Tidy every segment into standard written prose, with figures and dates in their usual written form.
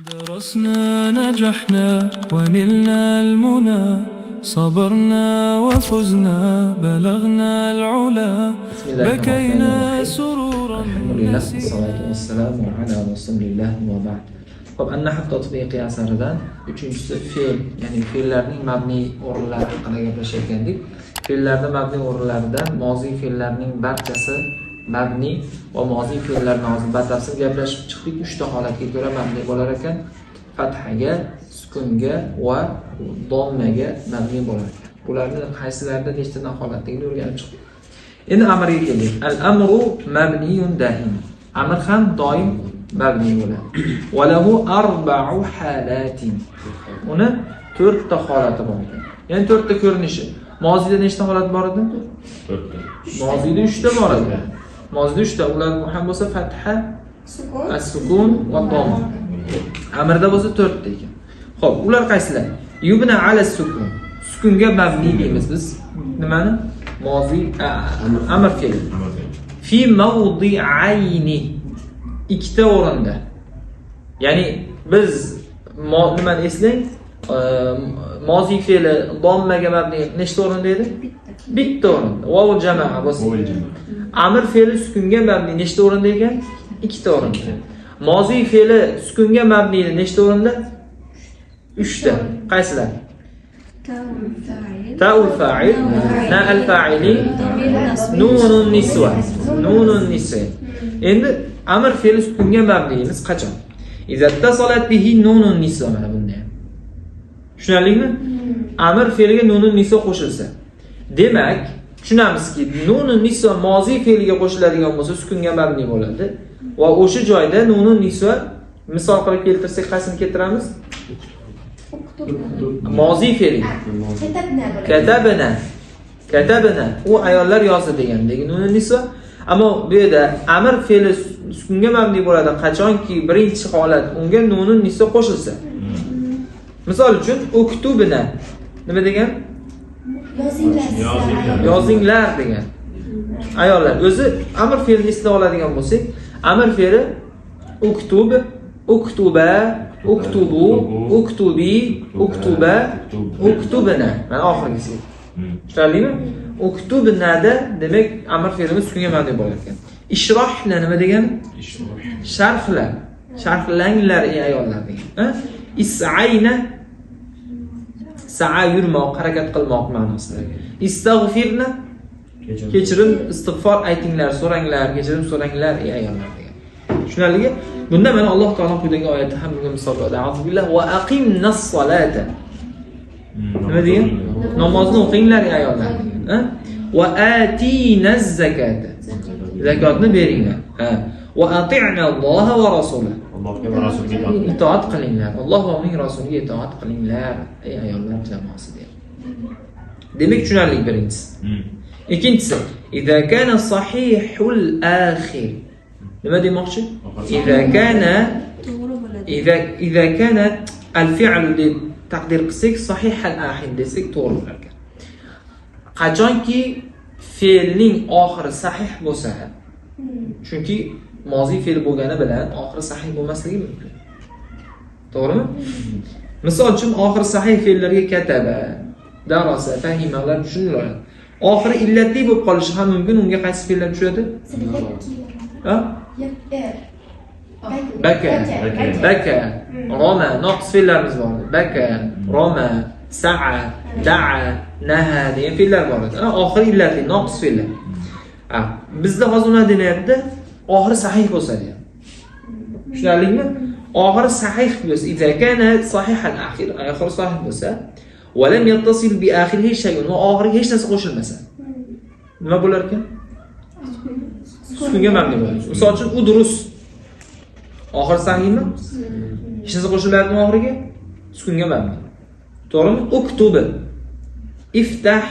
درسنا نجحنا ونلنا المنى صبرنا وفزنا بلغنا العلا بكينا سرورا Alhamdulillah, salatu wassalamu ala rasulillah va ba'd. Xo'p, an-nahv tatbiqi asaridan 3-si fe'l, ya'ni fe'llarning mabni o'rinlari haqida gaplashayotgandik. Fe'llarning mabni o'rinlaridan moziy fe'llarning barchasi mabni va moziy fe'llarni hozir batafsil gaplashib chiqdik. 3 ta holatga ko'ra mabni bo'lar ekan. Fathaga, sukunga va dommaga mabni bo'lar ekan. Bularni qaysilarida nechta holatligini o'rganib chiqdik. Endi amirga keldik. Al-amru mabniyun daim. Amr ham doim mabni bo'ladi. Va lahu arba'u halatin. Uni 4 ta holati bor ekan. Ya'ni 4 ta ko'rinishi. Mozida nechta holat bor edi? 4 ta. Mozida 3 ta bor edi. Mozida 3 ta. Ular ham bo'lsa fatha, as-sukun va dom. Amirda bo'lsa 4 ta ekan. Xo'p, ular qaysilar? Yubna ala sukun. Sukunga mabni deymiz biz. Nimani? Mozi amr fe'l. Fi mawdi'ayni. Ikkita o'rinda. Ya'ni biz nimani eslang? Mozi fe'li dommaga mabni nechta o'rinda edi? Bitta o'rinda. Vovul jamoa bo'lsa. Amr fe'li sukunga mabni nechta o'rinda ekan? Ikkita o'rinda. Mozi fe'li sukunga mabni nechta o'rinda? 3 ta. Qaysilar? Ta'ul fa'il, na al-fa'ili, nunun niswa. Nunun niswa. Endi amr fe'li sukunga mabniyimiz qachon? Iza tasalat bihi nunun niswa mana bunda ham. Tushunarlimi? Amr fe'liga nunun niswa qo'shilsa. Demak, tushunamizki, nunun niswa mozi fe'liga qo'shiladigan bo'lsa sukunga mabni bo'ladi va o'sha joyda nunun niswa misol qilib keltirsak qaysini keltiramiz? Mozi fe'li. Katabna. U ayollar yozdi degandagi nunun niswa. Ammo bu yerda amr fe'li sukunga mabni bo'ladi qachonki birinchi holat unga nunun niswa qo'shilsa. Misol uchun uktubna nima degan? Yozinglar degan. Ayollar o'zi amr fe'lini ishlab oladigan bo'lsak, amr fe'li uktub, uktuba, uktubu, uktubi, uktuba, uktubna. Mana oxirgisi. Tushunarlimi? Uktubnada demak amr fe'limiz sukunga mabni bo'lar ekan. Ishrohna nima degan? Sharhlar. Sharhlanglar ey ayollar degan. Is'ayna sa'a yurmoq, harakat qilmoq ma'nosida. Istaghfirna kechirim, istig'for aytinglar, so'ranglar, kechirim so'ranglar ey ayollar degan. Tushunarlimi? Bunda mana Alloh taolo quyidagi oyatda ham bunga misol berdi. A'uzubillah va aqimnas solata. Nima degan? Namozni o'qinglar ey ayollar degan. Va atinaz zakata. Zakotni beringlar. Va ati'na Alloha va rasulahu. Allohga va rasuliga itoat qilinglar. Alloh va uning rasuliga itoat qilinglar ey ayollar jamoasi deydi. Demak tushunarli birinchisi. Ikkinchisi, idza kana sahihul akhir. Nima demoqchi? Idza kana al-fi'l deb taqdir qilsak, sahih al-akhir desak to'g'ri bo'lar ekan. Qachonki fe'lning oxiri sahih bo'lsa, chunki mozi fe'l bo'lgani bilan oxiri sahih bo'lmasligi mumkin. To'g'rimi? Misol uchun oxiri sahih fe'llarga kataba, darasa, fahimalar tushuniladi. Oxiri illatli bo'lib qolishi ham mumkin. Unga qaysi fe'llar tushadi? Ha? Baka, roma, noqs fe'llarimiz bor. Baka, roma, sa'a, da'a, naha degan fe'llar bor edi. Oxiri illatli, noqs fe'llar. Bizda hozir nima demayapti? Oxiri sahih bo'lsa degan. Tushunarlimi? Oxiri sahih bo'lsa, idza kana sahih al-akhir, oxiri sahih bo'lsa, va lam yattasil bi akhirihi shay'un, va oxiriga hech narsa qo'shilmasa. Nima bo'lar ekan? Sukunga mabni bo'ladi. Misol uchun udrus. Oxiri sahihmi? Hech narsa qo'shilyapti oxiriga? Sukunga mabni. To'g'rimi? Uktubi. Iftah,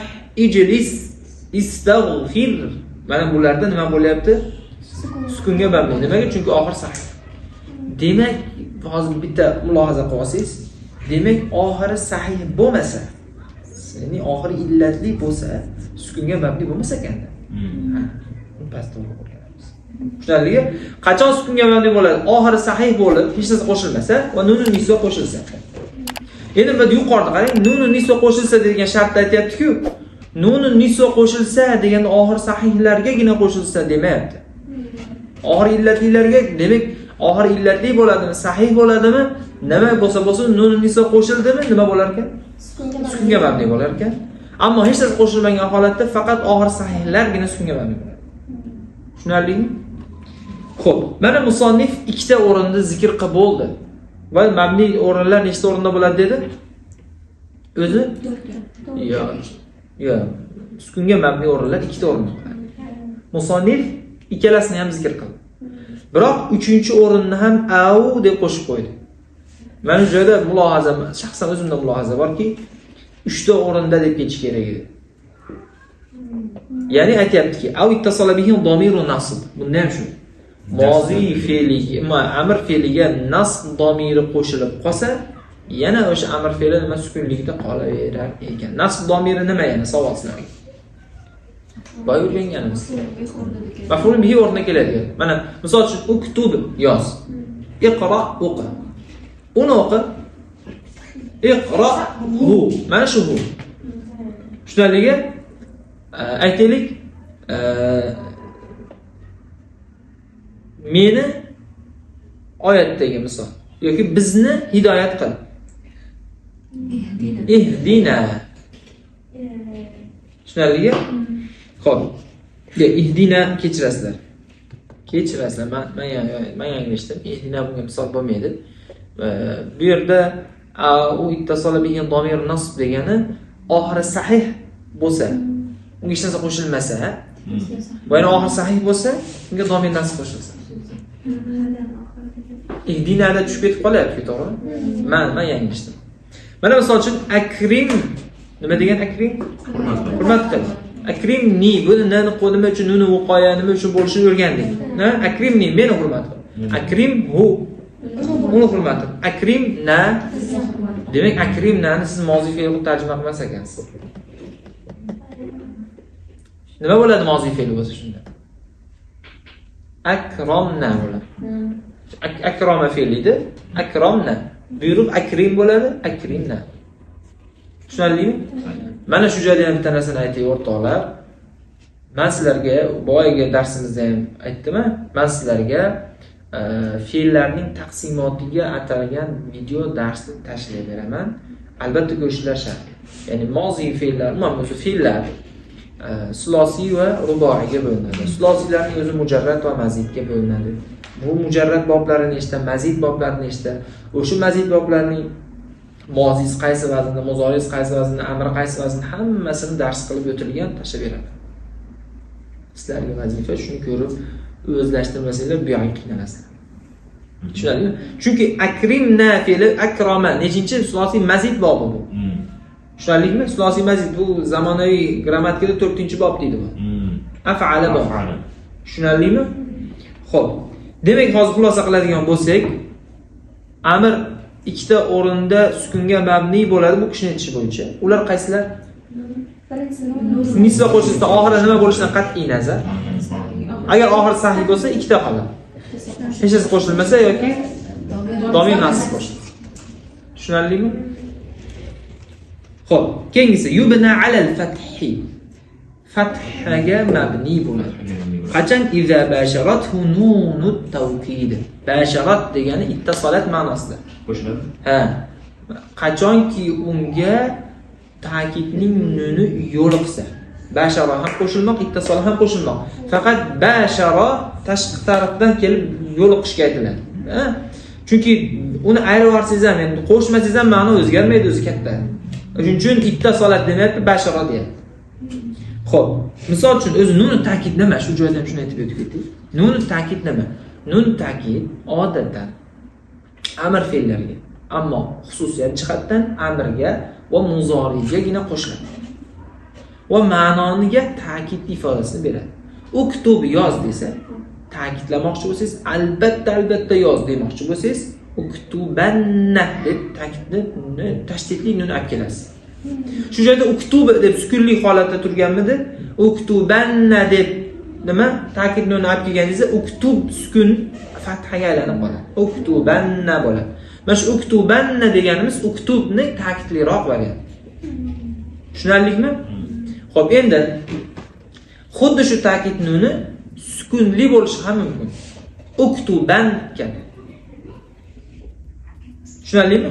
ijlis, istaghfir. Mana bularda nima bo'lyapti? Sukunga mabni. Nimaga? Chunki oxir sahih. Demak, hozir bitta mulohaza qilsangiz, demak oxiri sahih bo'lmasa, ya'ni oxiri illatli bo'lsa, sukunga mabni bo'lmasa ekanda. Bu past to'g'ri bo'lganimiz. Tushunarligi? Qachon sukunga mabni bo'ladi? Oxiri sahih bo'lib, hech narsa qo'shilmasa va nunun niso qo'shilsa. Endi biz yuqorida qarang, nunun niso qo'shilsa degan shartda aytayapti-ku, nunun niso qo'shilsa degan oxir sahihlargagina qo'shilsa demayapti. Oxir illatlilarga, demak, oxir illatli bo'ladimi, sahih bo'ladimi? Nima bo'lsa nunun niso qo'shildimi, nima bo'lar ekan? Sukunga mabni bo'lar ekan. Ammo hech narsa qo'shilmagan holatda faqat oxir sahihlargina sukunga mabni bo'ladi. Tushunarlimi? Xo'p, mana musannif ikkita o'rinda zikr qilib bo'ldi. Va mabni o'rinlar nechta o'rinda bo'ladi dedi? O'zi? Yo'q. Sukunga mabni o'rinlar ikkita o'rinda bo'ladi. Musannif ikkalasini ham zikr qildi. Biroq 3-o'rinni ham au deb qo'shib qo'ydi. Mana shu joyda mulohaza, shaxsan o'zimda mulohaza borki, 3ta o'rinda deb ketish kerak edi. Ya'ni aytayaptiki, au ittasala bihi domirun nasb. Bunda ham shu. Mozi fe'liga, amr fe'liga nasb domiri qo'shilib qolsa, yana o'sha amr fe'li nima sukunlikda qolaverar ekan. Nasb domiri nima yana savol sizlarga? Boy o'rganganmiz. Maf'ul bihi o'rniga keladi. Mana misol uchun uktub yoz. Iqra o'qi. Uni o'qi. Iqra hu. Mana shu hu. Tushunarligi? Aytaylik, meni oyatdagi misol yoki bizni hidoyat qil. Ihdina. Tushunarligi? Xo'p. Ihdina kechirasizlar. Men yanglishdim. Ihdina bunga misol bo'lmaydi. Bu yerda u ittasala bihi domir nasb degani oxiri sahih bo'lsa, unga hech narsa qo'shilmasa, va yana oxiri sahih bo'lsa, unga domir nasb qo'shilsa. Ihdinada tushib ketib qolyapti, to'g'rimi? Men yanglishdim. Mana misol uchun akrim nima degan akrim? Hurmat qil. Akrimni buni nima uchun uni voqea nima uchun bo'lishini o'rgandik. Akrimni meni hurmat qil. Akrim hu uni hurmat qil. Akrim na demak akrimnani siz mozi fe'l qilib tarjima qilmas ekansiz. Nima bo'ladi mozi fe'li bo'lsa shunda? Akromna bo'ladi. Akroma fe'lida akromna. Buyruq akrim bo'ladi, akrimna. Tushunarlimi? Mana shu joyda ham bitta narsani aytay o'rtoqlar. Men sizlarga boyagi darsimizda ham aytdim-a? Men sizlarga fe'llarning taqsimotiga atalgan video darsni tashlay beraman. Albatta ko'rishlar shart. Ya'ni mozi fe'llar, umuman fe'llar sulosiy va ruboiyga bo'linadi. Sulosiylarning o'zi mujarrad va mazidga bo'linadi. Bu mujarrad boblari nechta, mazid boblari nechta? O'sha mazid boblarning moziz qaysi vaznda, muzoriz qaysi vaznda, amr qaysi vaznda hammasini dars qilib o'tilgan tashlab beraman. Sizlarga vazifa shuni ko'rib o'zlashtirmasanglar bu yoqqa qiynalasizlar. Tushunarlimi? Chunki akrimna fe'li akroma nechinchi sulosiy mazid bobi bu. Tushunarlikmi? Sulosiy mazid bu zamonaviy grammatikada 4-bob deydi bu. Af'ala bob. Tushunarlikmi? Xo'p. Demak, hozir xulosa qiladigan bo'lsak, amr ikkita o'rinda sukunga mabni bo'ladi bu kishini aytishi bo'yicha. Ular qaysilar? Niso qo'shilsa oxiri nima bo'lishidan qat'iy nazar. Agar oxiri sahih bo'lsa ikkita qoladi. Hech narsa qo'shilmasa yoki domir nasb qo'shilsa. Tushunarlimi? Xo'p, keyingisi yubna alal fathi. Fathaga mabni bo'ladi. Qachon iza basharathu nunut tawkid. Basharat degani ittasolat ma'nosida. Qo'shiladi. Ha. Qachonki unga ta'kidning nuni yo'liqsa. Bashara ham qo'shilmoq, ittasol ham qo'shilmoq. Faqat bashara tashqi tarafdan kelib yo'liqishga aytiladi. Ha? Chunki uni ayirib olsangiz ham, endi qo'shmasangiz ham ma'no o'zgarmaydi o'zi katta. Shuning uchun ittasolat demayapti, bashara deyapti. Xo'p, misol uchun o'zi nun ta'kid nima? Shu joyda ham shuni aytib o'tib ketdik. Nun ta'kid nima? Nun ta'kid odatdan amr fe'llariga, ammo xususiyat jihatdan amrga va muzorigagina qo'shiladi. Va ma'noniga ta'kid ifodasini beradi. Uktub yoz desa, ta'kidlamoqchi bo'lsangiz, albatta yoz demoqchi bo'lsangiz, uktubanna deb ta'kidni tashdidli nun olib kelasiz. Shu joyda uktub deb sukunli holatda turganmidi? Uktubanna deb nima ta'kid nuni olib kelganingizda uktub sukun fathaga aylanib qoladi. Uktubanna bo'ladi. Mana shu uktubanna deganimiz uktubni ta'kidliroq variant. Tushunarlikmi? Xo'p, endi xuddi shu ta'kid nuni sukunli bo'lishi ham mumkin. Uktuban kabi. Tushunarlikmi?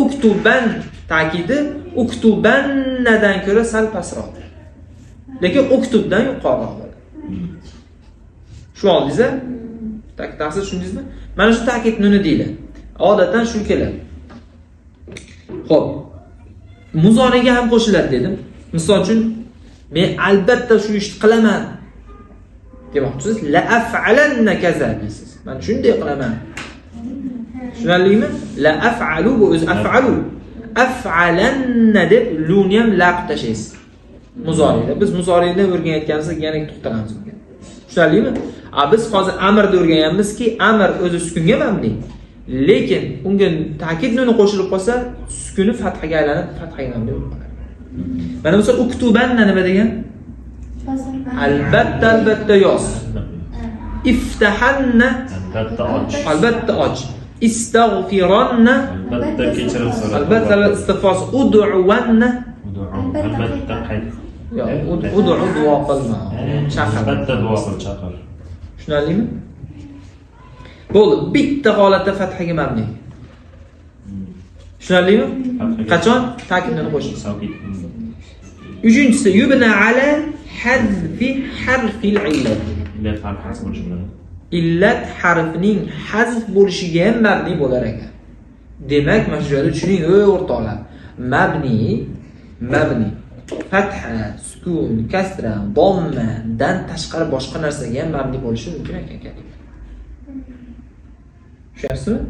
Uktuban ta'kidi uktubannadan ko'ra sal pastroq. Lekin uktubdan yuqoriroq bo'ladi. Shu oldingizda ta'kid tushundingizmi? Mana shu ta'kid nuni deyiladi. Odatdan shu keladi. Xo'p. Muzoriga ham qo'shiladi dedim. Misol uchun men albatta shu ishni qilaman demoqchisiz. La af'alanna kaza deysiz. Men shunday qilaman. Tushunarlimi? La af'alu bu o'zi af'alu. Af'alanna deb luni ham laq tashlaysiz. Muzoriyda. Biz muzoriyni o'rganayotganimizda yana to'xtalamiz bunga. Tushunarlimi? Biz hozir amirni o'rganyapmizki, amir o'zi sukunga mabni. Lekin unga ta'kid nuni qo'shilib qolsa, sukuni fathaga aylanib, fathaga mabni bo'lib qoladi. Mana misol uktubanna nima degan? Albatta yoz. Iftahanna albatta och. Istaghfiranna albatta kechirim so'rab. Albatta istig'for. Ud'uwanna albatta qayt. Ud'u duo qilma. Chaqir. Albatta duo qil, chaqir. Tushunarlimi? Bo'ldi. Bitta holatda fathaga mabni. Tushunarlimi? Qachon ta'kidni qo'shing. Uchinchisi yubna ala hadfi harfil illat. Illat harfi bo'lishi bilan. Illat harfining hazf bo'lishiga ham mabni bo'lar ekan. Demak, mana shu joyda tushuning, o'rtoqlar. Mabni fatha, sukun, kasra, domma dan tashqari boshqa narsaga ham mabni bo'lishi mumkin ekan. Tushunyapsizmi?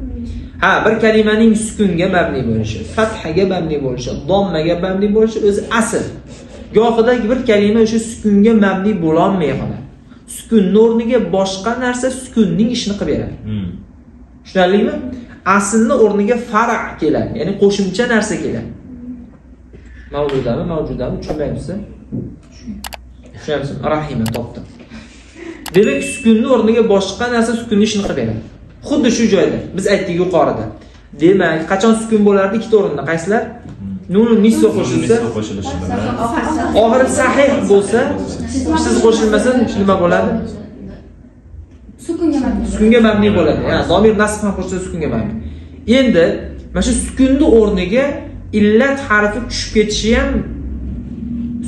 Ha, bir kalimaning sukunga mabni bo'lishi, fathaga mabni bo'lishi, dommaga mabni bo'lishi o'zi asl. Gohida bir kalima o'sha sukunga mabni bo'la olmay qoladi. Sukunning o'rniga boshqa narsa sukunning ishini qilib beradi. Tushunarlimi? Aslning o'rniga fara' keladi, ya'ni qo'shimcha narsa keladi. Mavjudami? Tushunmaysiz? Tushunamsiz? Rahima topdim. Demak, sukunning o'rniga boshqa narsa sukunning ishini qilib beradi. Xuddi shu joyda biz aytdik yuqorida. Demak, qachon sukun bo'lardi ikkita o'rinda? Qaysilar? Nunun nisba qo'shilsa, oxiri sahih bo'lsa, siz qo'shilmasa nima bo'ladi? Sukunga mabni bo'ladi. Ya'ni domir nasb ham qo'shilsa sukunga mabni. Endi mana shu sukunning o'rniga illat harfi tushib ketishi ham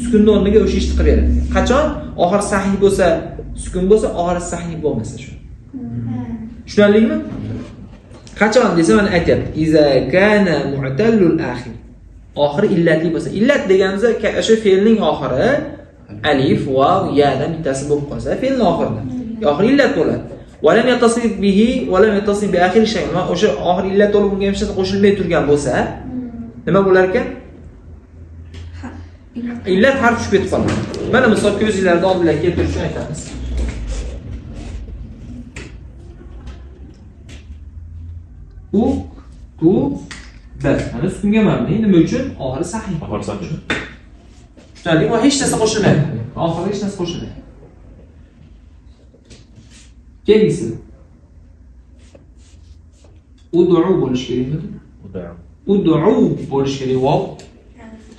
sukunning o'rniga o'sha ishni qilib beradi. Qachon oxiri sahih bo'lsa, sukun bo'lsa, oxiri sahih bo'lmasa shu. Tushunarlikmi? Qachon desa mana aytyapti. Iza kana mu'tallul akhir. Oxiri illatli bo'lsa, illat deganimizda o'sha fe'lning oxiri alif, vav, yadan bittasi bo'lib qolsa, fe'lning oxirida. Oxiri illat bo'ladi. Va lam yatasib bihi va lam yatasib bi akhir shay. O'sha oxiri illat bo'lib unga hech narsa qo'shilmay turgan bo'lsa, nima bo'lar ekan? Illat harf tushib ketib qoladi. Mana misol ko'zingizlarni oldingizga keltirib aytamiz. Ana sukunga mabni nima uchun? Oxiri sahih. Oxiri sahih. Tushunarli? Va hech narsa qo'shilmaydi. Oxiriga hech narsa qo'shilmaydi. Kelgisi. Ud'u bo'lish kerakmi? Ud'u bo'lish kerak. Vav.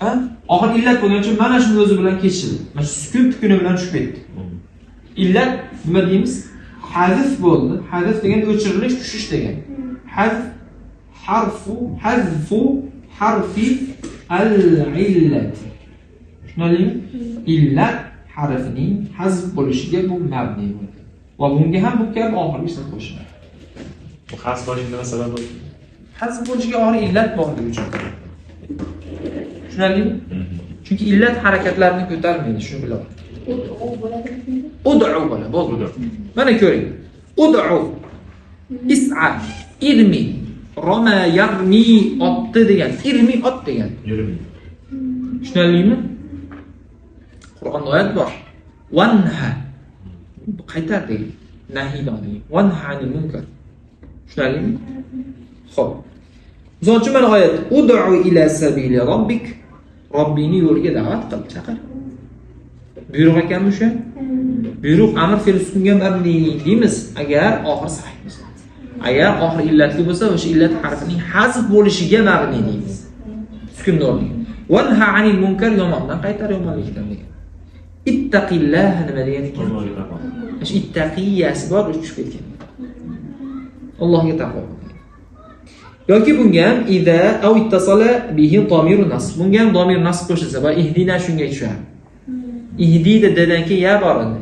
Ha? Oxir illat bo'lgani uchun mana shuni o'zi bilan kechildi. Mana sukun tukuni bilan tushib ketdi. Illat nima deymiz? Hazf bo'ldi. Hazf degan o'chirilish, tushish degan. Hazf hazfu harfi al-illat. Tushunarlimi? Illat harfining hazf bo'lishiga bu mabni bo'ladi. Va bunga ham bu kabi oxirgi ishni qo'shiladi. Bu hazf bo'lishiga nima sabab bo'ldi? Hazf bo'lishiga oxirgi illat borligi uchun. Tushunarlimi? Chunki illat harakatlarini ko'tarmaydi, shuni bilib oling. Ud'u bo'ladi. Mana ko'ring. Ud'u is'a irmi Roma yarmi otdi degan, irmi ot degan. Yurmi. Tushunarlimi? Qur'onda oyat bor. Wanha qaytar degan. Nahiydan degan. Wanha anil munkar. Tushunarlimi? Xo'p. Misol uchun mana oyat. Ud'u ila sabili robbik. Robbini yo'liga da'vat qil, chaqir. Buyruq ekanmi shu? buyruq amr fe'l sukunga mabni deymiz agar oxir sahih bo'lsa. Agar oxir illatli bo'lsa, o'sha illat harfining hazf bo'lishiga mabni deymiz. Sukun o'rniga. Wanha 'anil munkar yomondan qaytar yomonlikdan degan. Ittaqillah nima degan ekan? O'sha ittaqiyasi bor tushib ketgan. Allohga taqvo. Yoki bunga ham idza aw ittasala bihi domirun nasb. Bunga ham domir nasb qo'shilsa va ihdina shunga tushadi. Ihdi dedan keyin ya bor edi.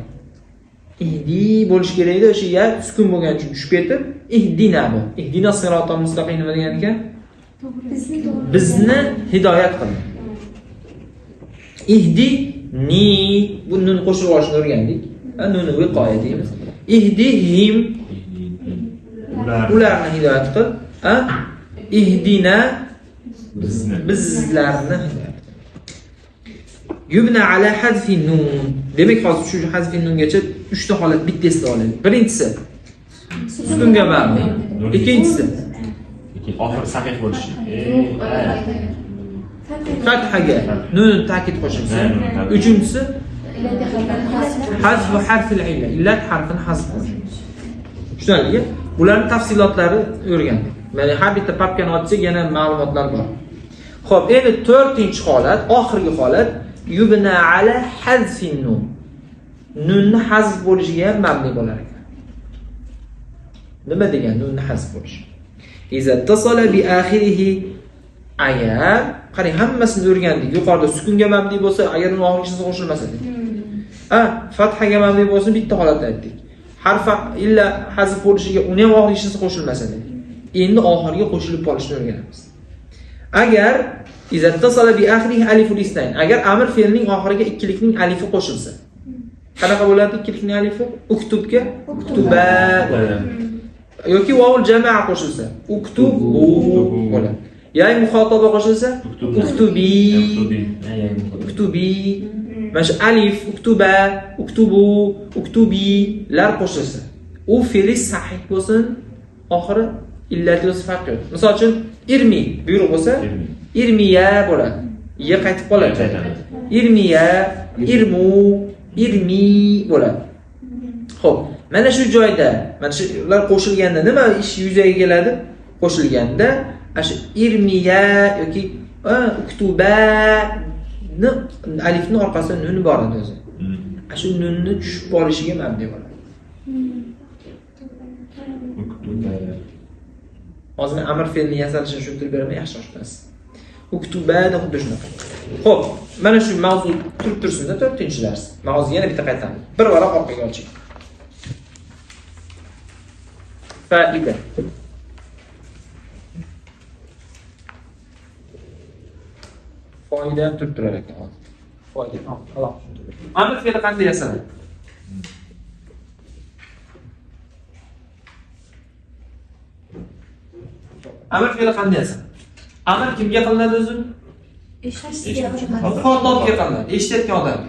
Ihdi bo'lish kerak edi, o'sha ya sukun bo'lgani uchun tushib ketib, ihdina bu. Ihdina sirotal mustaqim nima degan ekan? Bizni hidoyat qil. Ihdi ni bundan qo'shib olishni o'rgandik. Nuni viqoya deymiz. Ihdihim ularni hidoyat qil. Ihdina bizlarni hidoyat qil. Yubna ala hazfi nun. Demak, hozir shu hazfi nungacha 3 ta holat bittasida olaylik. Birinchisi sukunga mabni. Ikkinchisi oxir sahih bo'lishi. Fathaga nun ta'kid qo'shilsa. Uchinchisi hazf harfil illa. Illat harfini hazf qo'shilsa. Tushunarlimi? Bularning tafsilotlari o'rgandik. Mana har bitta papkani ochsak yana ma'lumotlar bor. Xo'p, endi 4-holat, oxirgi holat yubna ala hazfin nun. Nunni hazf bo'lishiga mabni bo'lar ekan. Nima degan nunni hazf bo'lishi? Iza tasala bi akhirihi agar qarang hammasini o'rgandik. Yuqorida sukunga mabni bo'lsa, agar uni oxirgisi qo'shilmasa edi. Fathaga mabni bo'lsa bitta holatda aytdik. Harfa illa hazf bo'lishiga uni ham oxirgisi qo'shilmasa edi. Endi oxirga qo'shilib qolishni o'rganamiz. Agar iza tasala bi akhirihi aliful isnayn. Agar amr fe'lining oxiriga ikkilikning alifi qo'shilsa. Qanaqa bo'ladi ikkilikning alifi? Uktubga uktuba. Yoki vovul jamaa qo'shilsa, uktubu bo'ladi. Ya'ni muxotaba qo'shilsa, uktubi. Uktubi. Mash alif, uktuba, uktubu, uktubilar qo'shilsa, u fe'li sahih bo'lsin, oxiri illatli bo'lsa farq yo'q. Misol uchun irmi buyruq bo'lsa, irmiya bo'ladi. Ya qaytib qoladi. Irmiya, irmu, irmi bo'ladi. Xo'p, mana shu joyda, mana shular qo'shilganda nima ish yuzaga keladi? Qo'shilganda, shu irmiya yoki uktuba ni alifning orqasida nun bor edi o'zi. Shu nunni tushib qolishiga mabni bo'ladi. Hozir men amr fe'lini yasalishini tushuntirib beraman, yaxshi oshunasiz. Uktubada xuddi shunaqa. Xo'p, mana shu mavzu turib tursin-da 4-dars. Mavzuga yana bitta qaytamiz. Bir varaq orqaga olchik. Foida. Foida turib turar ekan hozir. Foida. Alloh tushuntirdi. Amr fe'li qanday yasaladi? Amr fe'li qanday yasaladi? Amr kimga qilinadi o'zi? Muxotobga qilinadi, eshitayotgan odam.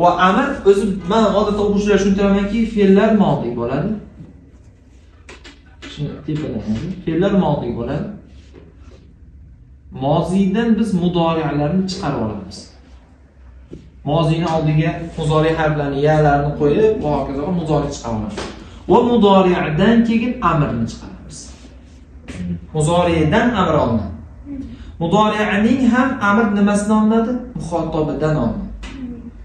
Va amr o'zi men odatda o'quvchilar tushuntiramanki, fe'llar modi bo'ladi. Shuni tepadan fe'llar modi bo'ladi. Mozidan biz mudori'larni chiqarib olamiz. Mozini oldiga mudori harflarini, ya'larni qo'yib, va hokazo mudori chiqarib olamiz. Va mudori'dan keyin amrni chiqaramiz. Mudori'dan amr olinadi. Mudori'ning ham amr nimasidan olinadi? Muxotobidan olinadi.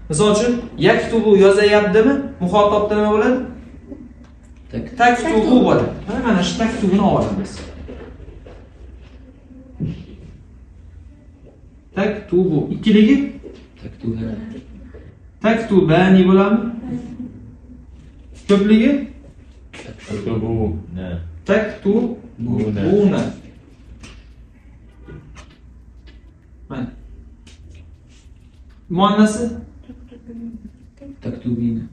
Misol uchun yaktubu yozayaptimi? Muxotobda nima bo'ladi? Taktubu bo'ladi. Mana shu taktubuni olamiz. Taktubu ikkiligi taktubani bo'ladi. Ko'pligi taktubuna. Mana muannasi taktubina.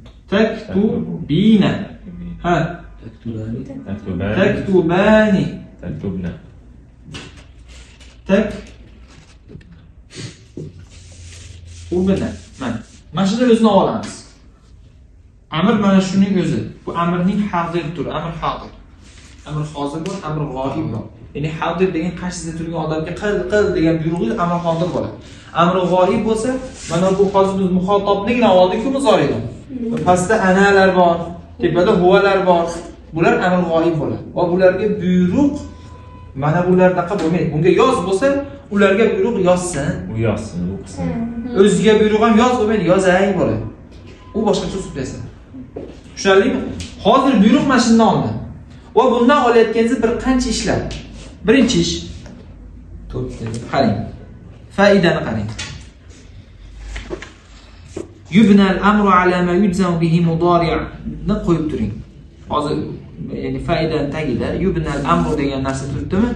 Ha, taktubani. Taktubna. Mana shuni o'zini olamiz. Amr mana shuning o'zi. Bu amrning hozir turi, amr hozir. Amr hozir bor, amr g'oib bor. Ya'ni hozir degan qarshisida turgan odamga qil degan buyrug'i amr hozir bo'ladi. Amr g'oib bo'lsa, mana bu hozir biz muxotobligini oldik-ku muzoridan. Pastda analar bor, tepada huvalar bor. Bular amr g'oyib bo'ladi. Va bularga buyruq mana bulardaqa bo'lmaydi. Bunga yoz bo'lsa, ularga buyruq yozsin. U yozsin, u qilsin. O'ziga buyruq ham yoz bo'lmaydi, yozay bo'ladi. U boshqacha usul desadi. Tushunarlimi? Hozir buyruq mana shundan oldi. Va bundan olayotganingiz bir qancha ishlar. Birinchi ish qarang. Foydani qarang. Yubna al-amru ala ma yujzamu bihi mudari'ni qo'yib turing. Hozir ya'ni foydani tagida yubna al-amru degan narsa turibdimi?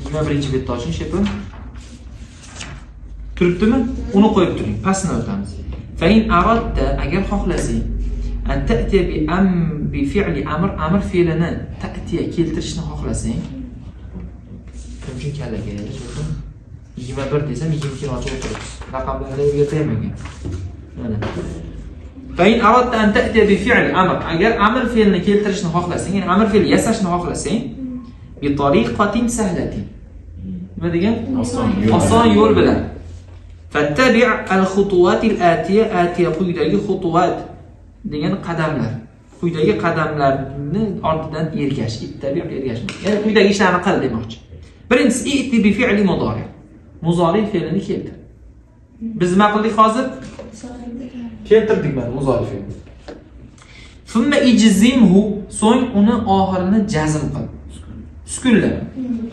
21-betni oching, shepim. Turibdimi? Uni qo'yib turing. Pastni o'tamiz. Fa in aradta agar xohlasang an ta'tiya bi fi'li amr fe'lini ta'tiya keltirishni xohlasang, mumkin kallaga 21 desam 22 ni ochib o'tiribsiz. Raqamlarni o'rgatmayman. Mana. Fa in aradta an ta'tiya bi fi'li agar amr fe'lini keltirishni xohlasang, ya'ni amr fe'l yasashni xohlasang, bi tariqatin sahlatin. Nima degan? Oson yo'l bilan. Fattabi' al-khutuwat al-atiya quyidagi khutuwat degan qadamlar. Quyidagi qadamlarni ortidan ergash, ergash. Ya'ni quyidagi ishlarni qil demoqchi. Birinchisi i'ti bi fi'li mudari. Muzori fe'lini keltir. Biz nima qildik hozir? Keltirdik mana muzori fe'lni. Thumma ijzimhu, so'ng uni oxirini jazm qil. Sukunla.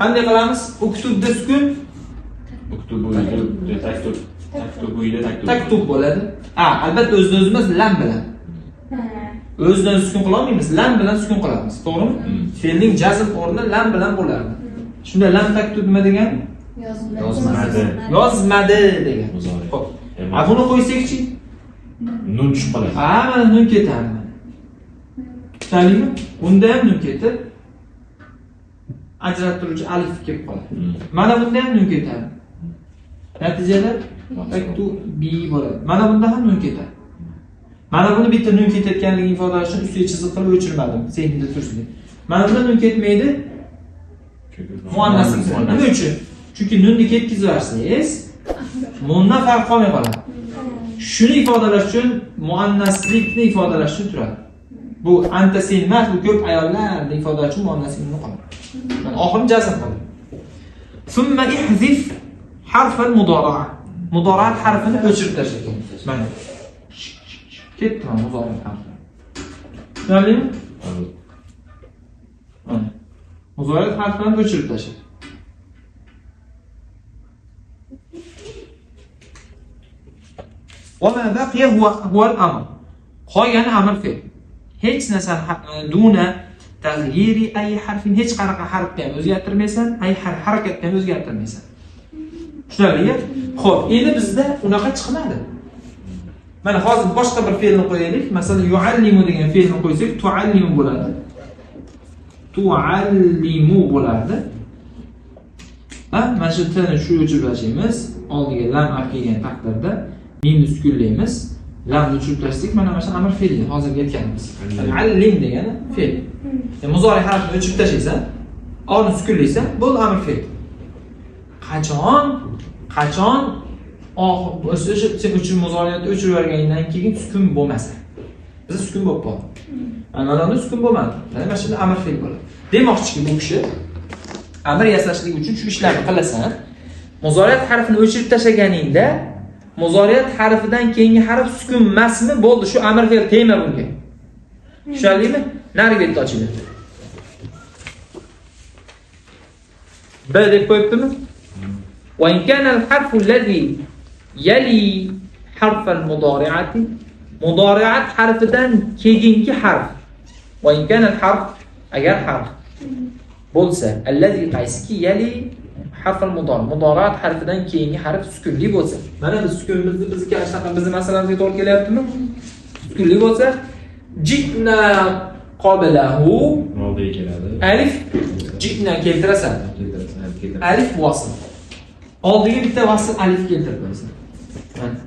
Qanday qilamiz? Uktubda sukun, taktub bo'ladi. Albatta o'z-o'zimiz lam bilan. O'zidan sukun qila olmaymiz, lam bilan sukun qilamiz, to'g'rimi? Fe'lning jazm o'rni lam bilan bo'ladi. Shunda lam taktub nima degani? Yozmadi degan. Xo'p. Buni qo'ysakchi? Nun tushib qoladi. Mana nun ketadi. Tushunarlimi? Unda ham nun ketib ajrattiruvchi alif kelib qoladi. Mana bunda ham nun ketadi. Natijada taktubi bo'ladi. Mana bunda ham nun ketadi. Mana buni bitta nun ketayotganligini ifodalash uchun ustiga chiziq qilib o'chirmadim. Sehnida tursin. Mana bunda nun ketmaydi. Muannaslik. Nima uchun? Chunki nunni ketkizarsiz, mundan farq qolmay qoladi. Shuni ifodalash uchun muannaslikni ifodalash uchun turadi. Bu anta sen emas, bu ko'p ayollarni ifodalash uchun muannaslikni qoladi. Mana oxirini jazm qiladi. Summa ihzif harf al-mudara'a. Mudaraat harfini o'chirib tashlang. Mana. Ketdi mana mudaraat harfi. Tushunarlimi? Mana. Mudaraat harfini o'chirib tashlang. وما بقي هو الأمر. قايان أمر فعل. هيك نسأل دون تغيير أي حرف. هيك قرق حرف كم وزيادة مثلا أي حركة كم وزيادة مثلا. شو هي؟ خب إذا بزده ونقد خماده. من خاص باشطة بالفعل نقوليك مثلا يعلم دين فعل نقوليك تعلم بلاد. تعلم بلاد. ماشي تاني شو يجيب لاشيمس. أولي لام أكيد تقدر mimni sukunlaymiz, lamni tushirib tashladik. Mana mana amr fe'l hozirga aytganimiz. Allim degani fe'l. Muzori harfini o'chirib tashlaysan, olni sukunlaysan, bu amr fe'l. Qachon o'sha sen uchun muzoriyatni o'chirib yuborgandan keyin sukun bo'lmasa. Biz sukun bo'lib qoldi. Mana sukun bo'lmadi. Mana shunda amr fe'l bo'ladi. Demoqchiki bu kishi amr yasashlik uchun shu ishlarni qilasan. Muzoriyat harfini o'chirib tashlaganingda muzoriyat harfidan keyingi harf sukun emasmi? Bo'ldi, shu amr fe'l tegma bunga. Tushunarlimi? Nari betni ochinglar. B deb qo'yibdimi? Wa in kana al-harfu alladhi yali harf al-mudari'ati, mudari'at harfidan keyingi harf. Wa in kana al-harf, agar harf bo'lsa, alladhi qaysiki yali harf al-mudari, mudari'at harfidan keyingi harf sukunli bo'lsa. Mana biz sukunimizni bizga shunaqa bizni masalamizga to'g'ri kelyaptimi? Sukunli bo'lsa, jitna qablahu oldiga keladi. Alif jitna keltirasan. Alif vasl. Oldiga bitta vasl alif keltirib qo'yasan. Mana.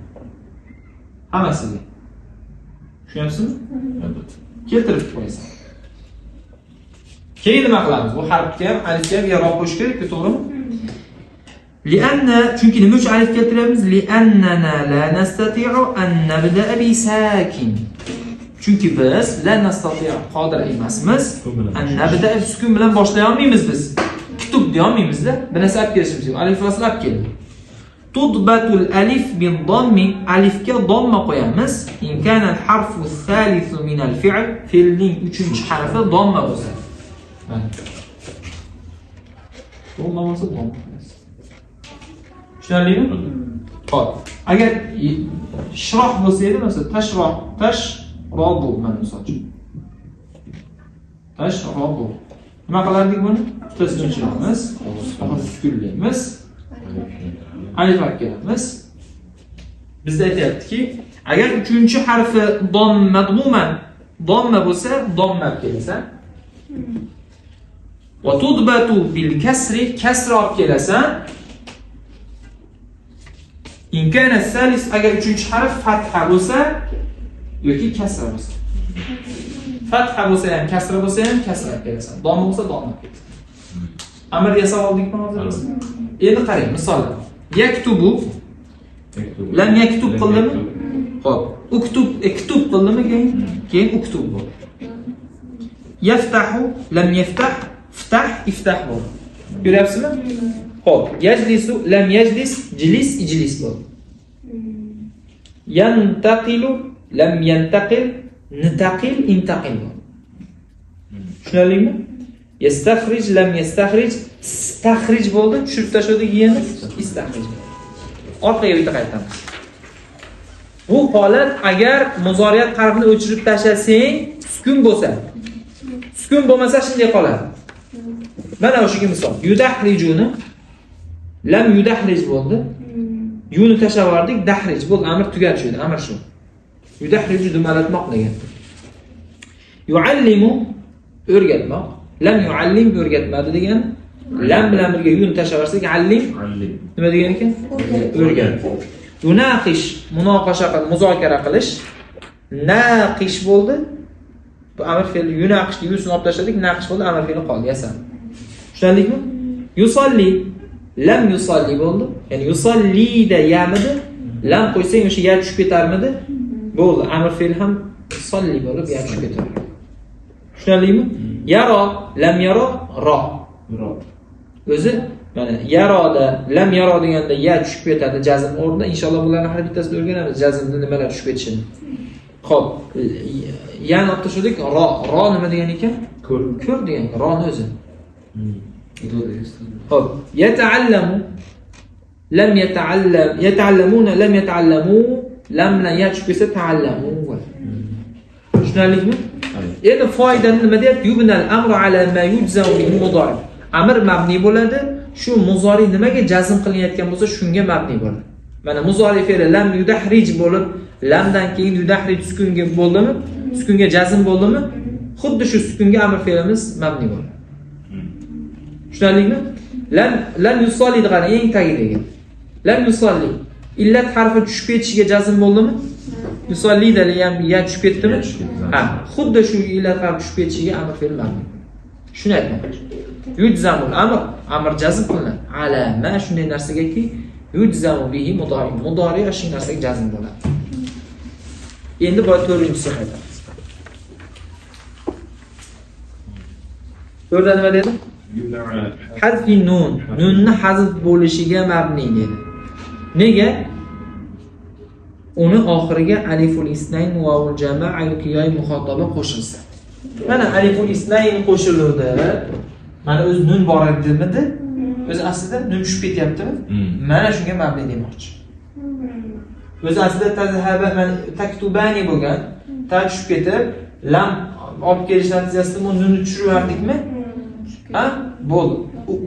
Hammasiga. Tushunyapsizmi? Albatta. Keltirib qo'yasan. Keyin nima qilamiz? Bu harfga ham alifga ham yaroq qo'yish kerak-ku, to'g'rimi? Li'anna chunki nima uchun alif keltiryapmiz? Li'annana la nastati'u an nabda'a bi sakin. Chunki biz la nastati'u qodir emasmiz. An nabda'a sukun bilan boshlay olmaymiz biz. Kitub deya olmaymiz-da. Bir narsa olib kelishimiz kerak. Alif vasl olib keldi. Tudbatul alif bil dammi, alifga damma qo'yamiz. In kana al harfu al-thalith min al-fi'l, fe'lning 3-harfi damma bo'lsa. Mana. Damma bo'lsa damma. Tushunarlimi? Xo'p. Agar shroh bo'lsa edi, masalan, tashrobu mana misol uchun. Tashrobu. Nima qilardik buni? Tutasidan chiqamiz, sukunlaymiz. Alif olib kelamiz. Bizda aytayaptiki, agar 3-harfi madmuman damma bo'lsa, damma olib kelsa, va tudbatu bil kasri, kasra olib kelasan, in kana salis, agar 3-harf fatha bo'lsa yoki kasra bo'lsa. Fatha bo'lsa ham, kasra bo'lsa ham kasra olib kelasan. Damma bo'lsa damma olib kelasan. Amr yasab oldikmi hozir? Endi qarang, misollar. Yaktubu lam yaktub qildimi? Xo'p, uktub iktub qildimi keyin uktub bo'ldi. Yaftahu lam yaftah iftah iftah bo'ldi. Ko'ryapsizmi? Xo'p, yajlisu lam yajlis jlis ijlis bo'ldi. Yantaqilu lam yantaqil nitaqil intaqil bo'ldi. Tushunarlimi? Yastakhrij lam yastakhrij istakhrij bo'ldi. Tushirib tashladik yana istakhrij. Orqaga bitta qaytamiz. Bu holat agar muzoriyat harfini o'chirib tashlasang, sukun bo'lsa. Sukun bo'lmasa shunday qoladi. Mana o'shiga misol. Yudahrijuni lam yudahrij bo'ldi. Yuni tashlavardik, dahrij bo'ldi. Amr tugadi shu edi, amr shu. Yudahriju dumalatmoq degan. Yuallimu o'rgatmoq. Lam yuallim o'rgatmadi degan. Lam bilan birga yuni tashlavarsak, allim nima degan ekan? O'rgat. Yunaqish munoqasha qilish, muzokara qilish. Naqish bo'ldi. Bu amr fe'li yunaqish deb yusini olib tashladik, naqish bo'ldi, amr fe'li qoldi, yasam. Tushundingizmi? Yusalli lam yusalli bo'ldi. Ya'ni yusalli da yamidi, lam qo'ysang o'sha ya tushib ketarmidi? Bo'ldi, amr fe'li ham yusalli bo'lib ya tushib ketadi. Tushundingizmi? Yaro lam yaro ro. O'zi mana yaroda lam yaro deganda ya tushib ketadi jazm o'rnida. Inshaalloh bularni har bittasida o'rganamiz, jazmda nimalar tushib ketishini. Xo'p, yana olib tashladik, ro nima degan ekan? Ko'r degan, ro'ni o'zi. Xo'p, yata'allamu lam yata'allam, yata'allamuna lam yata'allamu, lam bilan ya tushib ketsa ta'allamu. Tushunarlikmi? Endi foydani nima deyapti? Yubnal amru ala ma yujzamu bihi mudari. Amr mabni bo'ladi. Shu muzori nimaga jazm qilinayotgan bo'lsa, shunga mabni bo'ladi. Mana muzori fe'li lam yudahrij bo'lib, lamdan keyin yudahrij sukunga bo'ldimi? Sukunga jazm bo'ldimi? Xuddi shu sukunga amr fe'limiz mabni bo'ladi. Tushunarlikmi? Lam yusalli degan eng tagiga. Lam yusalli illat harfi tushib ketishiga jazm bo'ldimi? Yusalli da ham ya tushib ketdimi? Ha, xuddi shu illat harfi tushib ketishiga amr fe'li mabni. Shuni aytmoqchi. Yujzamul amr jazm qilinadi. Ala ma shunday narsagaki yujzamu bihi mudari. Mudari shu narsaga jazm bo'ladi. Endi bu 4-inchisi qaytamiz. To'rda nima dedi? Hazfi nun. Nunni hazf bo'lishiga mabni dedi. Nega? Uni oxiriga aliful isnayn vavul jamaa yoki yoy muxotaba qo'shilsa. Mana aliful isnayn qo'shiluvdi. Mana o'z nun bor edimidi? O'zi aslida nun tushib ketyaptimi? Mana shunga mabni demoqchi. O'zi aslida tazhaba mana taktubani bo'lgan, ta tushib ketib, lam olib kelish natijasida bu nunni tushirib yordikmi? Ha? Bo'ldi.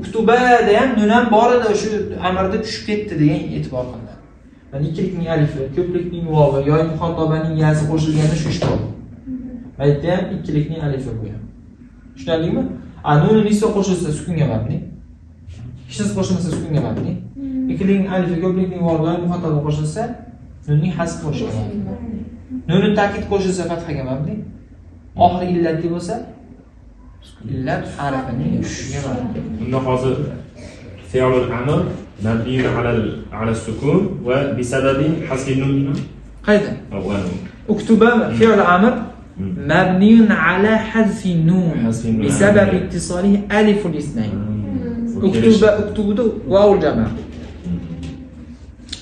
Uktubada ham nun ham bor edi, shu amarda tushib ketdi degan e'tibor qilinadi. Mana ikkilikning alifi, ko'plikning vovi, yoy muxotabaning yazi qo'shilganda shu ish bo'ldi. Aytda ham ikkilikning alifi bu ham. Tushunarlingmi? Nunni nisba qo'shilsa sukunga mabni. Hech narsa qo'shilmasa sukunga mabni. Ikkilikning alifi, ko'plikning vovi, yoy muxotaba qo'shilsa nunning hasb qo'shilsa mabni. Nunni ta'kid qo'shilsa fathaga mabni. Oxiri illat bo'lsa illat harfining tushishiga mabni. Unda hozir فعل الأمر مبني على السكون وبسبب حذف النون qayda أو أنو. uktuba fi'l amr مبني على حذف النون حذف النون. بسبب اتصاله ألف الاثنين uktubu واو الجماعة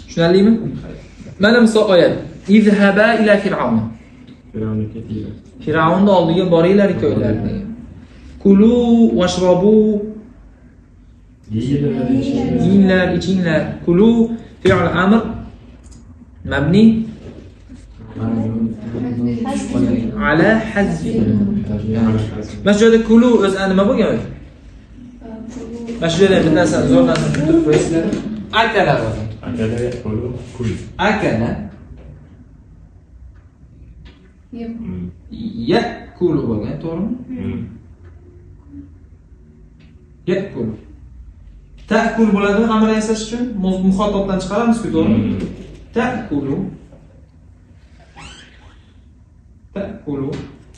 شنو اللي mana misol oyat izhaba ila fir'aun فرعون كثيرا. fir'aunni oldiga boringlar ikkovlar degan kulu washrabu yinglar ichinglar kulu fi'l amr mabni ala hazfi mana shu yerda kulu o'zi nima bo'lgan o'zi mana shu yerda bir narsani zo'r narsani tushuntirib qo'yasizlar akala bo'lgan أكل يأكل كل. akala yakulu bo'lgan to'g'rimi yakulu ta'kul bo'ladi amr yasash uchun muxotobdan chiqaramiz-ku to'g'rimi ta'kulu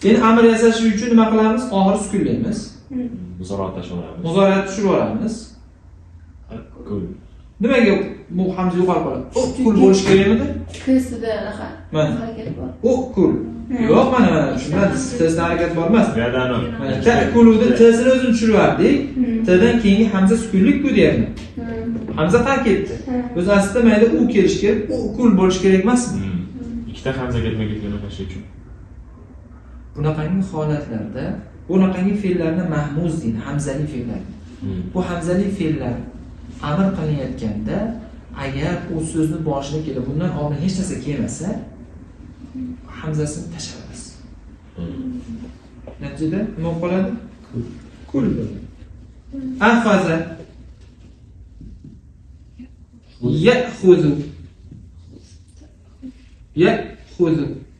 endi amr yasash uchun nima qilamiz oxiri sukunlaymiz مزارعة شمال. muzorat tushirib yuboramiz أكل. nimaga bu hamza yuqori qoladi ukul bo'lish kerakmidi Kısıda rahat. Mana. Hareket var. ukul yo'q mana shundan tezda harakat bor emas Ziyada أنا. mana ta'kuluni tezini o'zini tushirardik t'dan keyingi hamza sukunlik-ku deyapman hamza qani ketdi o'zi aslida mayli u kelish kerak ukul bo'lish kerak emasmi ikkita hamza ketma-ketgani qilish uchun. bunaqangi holatlarda bunaqangi fe'llarni mahmuz deydi hamzali fe'llar bu hamzali fe'llar amr qilinayotganda agar u so'zni boshida kelib bundan oldin hech narsa kelmasa hamzasini tashlaymiz natijada nima qoladi kul afaza ya'khudhu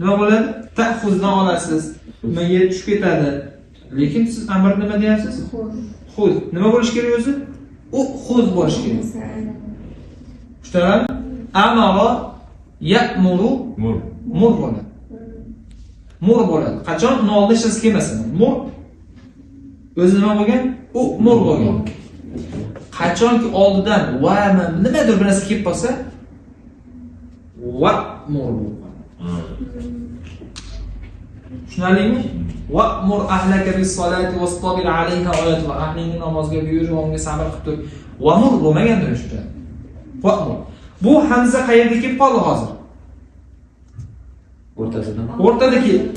nima bo'ladi ta'khuzdan olasiz nimaga tushib ketadi lekin siz amr nima deyapsiz xuz nima bo'lish kerak o'zi u xuz bo'lish kerak tushunarlimi amara ya'muru Mur. mur bo'ladi mur bo'ladi qachon uni oldida hech narsa kelmasa mur o'zi nima bo'lgan u mur bo'lgan qachonki oldidan va nimadir bir narsa kelib qolsa va mur bo'ladi tushunarlimi va'mur ahlaka bis-solati wastabir 'alayha oyat va ahlingni namozga buyur va unga sabr qilib tur. Va'mur bo'lmagan deb shunda. Va'mur. Bu hamza qayerda kelib qoldi hozir? O'rtada keldi.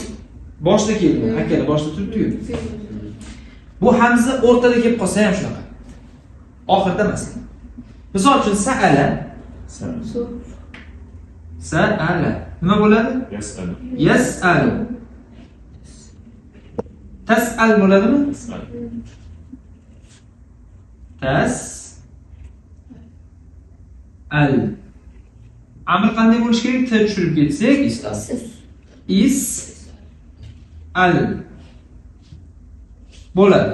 Boshda keldi. Akala boshda turibdi-yu. Bu hamza o'rtada kelib qolsa ham shunaqa. Oxirda emas. Misol uchun sa'ala. Sa'ala. Nima bo'ladi? Yas'al. Yas'alu. Tas'al bo'ladimi? Yas'al. Tas'al. Amr qanday bo'lish kerak? T tushirib ketsak, is'al bo'ladi.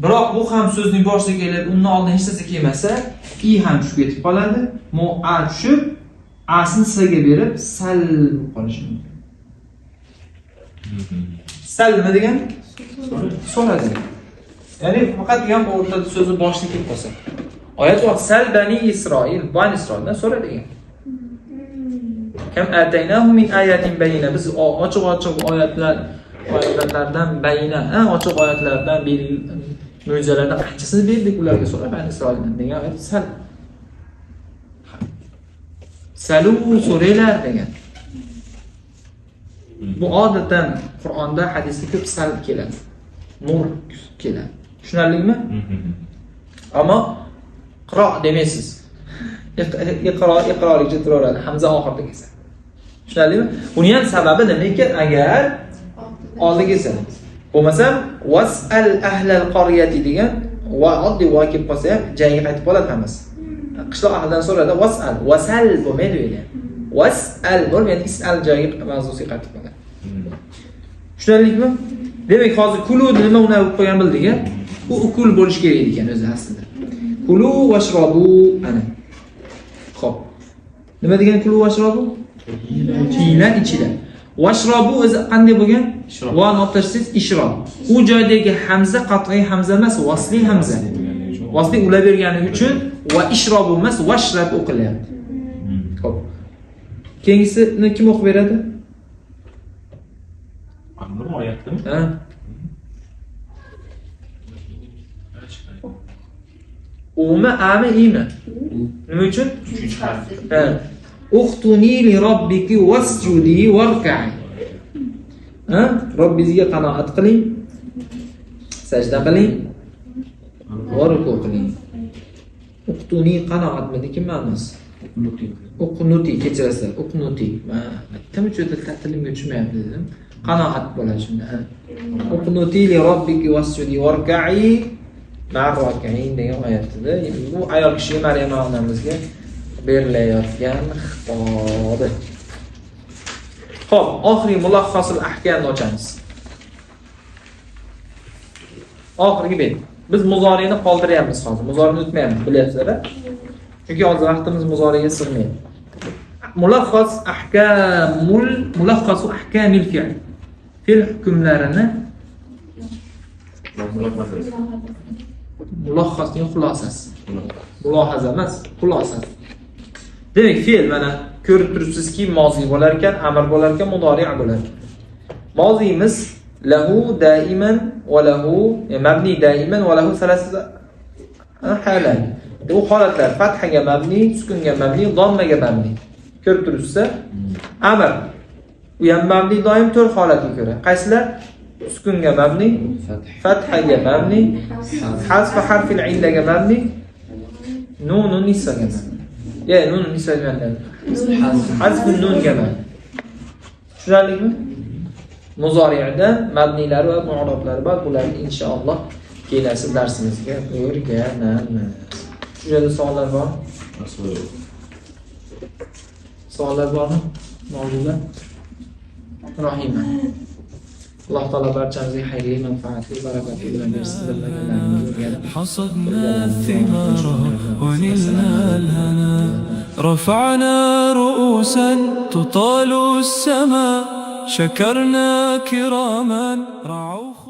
Biroq bu ham so'zning boshida kelib, undan oldin hech narsa kelmasa, i ham tushib ketib qoladi. Mo a tushib, asini s ga berib sal qolishi mumkin. Sal nima degani? So'radi. Ya'ni faqat ham o'rtada so'zni boshida kelib qolsa. Oyat bor, sal bani Isroil, bani Isroildan so'ra degan. Kam ataynahum min ayatin bayina. Biz ochiq-ochiq oyatlardan bayina, ochiq oyatlardan mo'jizalardan qanchasini berdik ularga so'ra bani Isroildan degan oyat sal. Salu so'raylar degan. Bu odatdan Qur'onda, hadisda ko'p sal keladi. Mur keladi. Tushunarlimi? Ammo qiro demaysiz. Iqrolikcha turaveradi. Hamza oxirida kelsa. Tushunarlimi? Buning ham sababi nima ekan? Agar oldiga kelsa. Bo'lmasam was'al ahlal qaryati degan va oddiy va kelib qolsa ham joyiga qaytib qoladi hammasi. Qishloq ahlidan so'radi, wasal bo'lmaydi endi. Was'al bo'lmaydi, is'al joyiga mavzusiga qaytib qoladi. Tushunarlikmi? Demak, hozir kulu nima uni olib qo'ygan bildik-a? U ukul bo'lish kerak ekan o'zi aslida. Kulu washrabu ana. Xo'p. Nima degan kulu washrabu? Yeylar ichida. Washrabu o'zi qanday bo'lgan? Va olib tashlaysiz ishrob. U joydagi hamza qat'iy hamza emas, vasli hamza. Vosita ulavergani uchun va ishrobu emas, vashrab o'qilyapti. Xo'p. Keyingisini kim o'qib beradi? Amr oyatdami? Ha? Umi, ami, imi? Nima uchun? 3-harf. Ha. Uqtuni li robbiki wasjudi warka'i. Ha? Robbingizga qanoat qiling. Sajda qiling. Va ruku qiling. Uqtuni qanoatmi kim ma'nosi? Uqnuti kechirasiz. Uqnuti. Nima uchun tilimga tushmayapti dedim. Qanoat bo'ladi shunda. Uqnuti li robbiki wasjudi warka'i. Marrokain degan oyatda bu ayol kishiga Maryam onamizga berilayotgan xitobi. Xo'p, oxirgi mulahhasul ahkamni ochamiz. Oxirgi bet. Biz muzoriyni qoldiryapmiz hozir. Muzorini o'tmayapmiz, bilasizlar-a? Chunki hozir vaqtimiz muzoriga sig'maydi. Mulahhasu ahkamil fi'l. Fe'l hukmlarini mulahhasning xulosasi. Mulohaza emas, xulosasi. Demak, fe'l mana ko'rib turibsizki, mozi bo'lar ekan, amr bo'lar ekan, mudori' bo'lar ekan. Mozimiz lahu daiman va lahu mabni daiman va lahu salasata halat. Bu holatlar fathaga mabni, sukunga mabni, dommaga mabni. Ko'rib turibsiz-a? Amr u ham mabni doim 4 holatga ko'ra. Qaysilar? Sukunga mabni, fathaga mabni, hazf harfi al-illaga mabni, nunun nisaga mabni. Nunun nisaga mabni. Hazf nunga mabni. Tushunarlimi? Muzori'da mabnilari va mu'roblari bor. Bularni inshaalloh kelasi darsimizga o'rganamiz. Shu yerda savollar bor? Savollar bormi? Mavzuda? Rahima. Alloh taolo barchamizga xayrli, manfaatli, barakatli bilan bersin. حصدنا الثمار ونلنا الهنا رفعنا رؤوسا تطال السماء شكرنا كراما رعوا